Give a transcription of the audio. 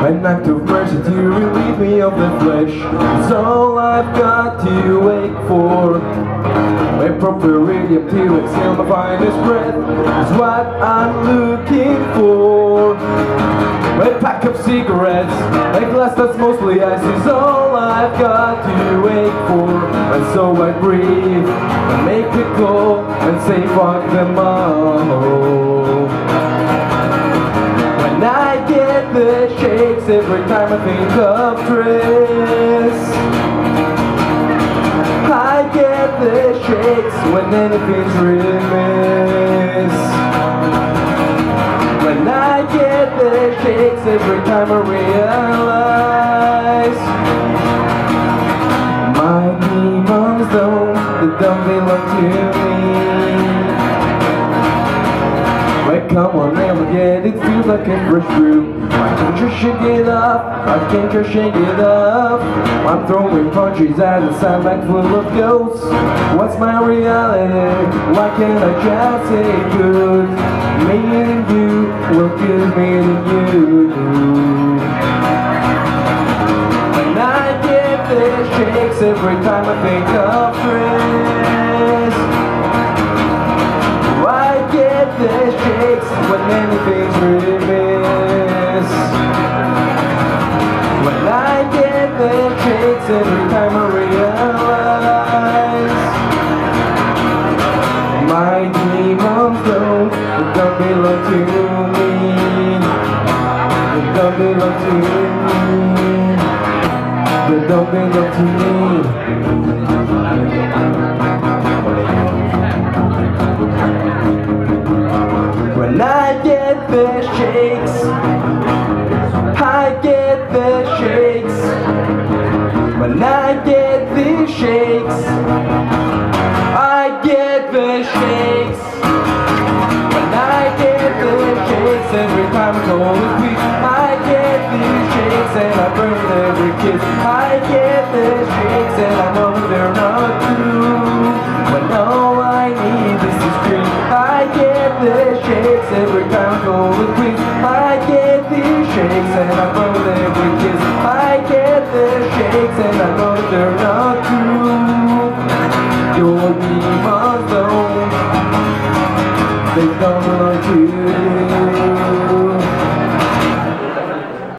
An act of mercy to relieve me of the flesh is all I've got to wait for. A proper radium to exhale my finest breath is what I'm looking for. A pack of cigarettes, a glass that's mostly ice is all I've got to wait for. And so I breathe and make a call and say fuck them all. When I get the shakes every time I think of Tris, I get the shakes when anything's remiss. When I get the shakes every time I realize my demons don't belong to me. Well, come on, never get it, feels like a fresh brew. Why can't you shake it up? Why can't you shake it up? I'm throwing punches at a sandbag full of ghosts. What's my reality? Why can't I just say good? Me and you will give me to you. When I get the shakes every time I think of Chris, I get the shakes when anything's remiss. When I get the shakes every time I realize my demons don't belong to me. They don't belong to me. They don't belong to me. When I get the shakes, I get the shakes. When I get the shakes, I get the shakes. When I get the shakes every time I call it quick, I get the shakes and I burn every kiss. I get the shakes and I know they're not true. When all I need is to scream, I get the shakes every time I call it quick. I get the shakes and I burn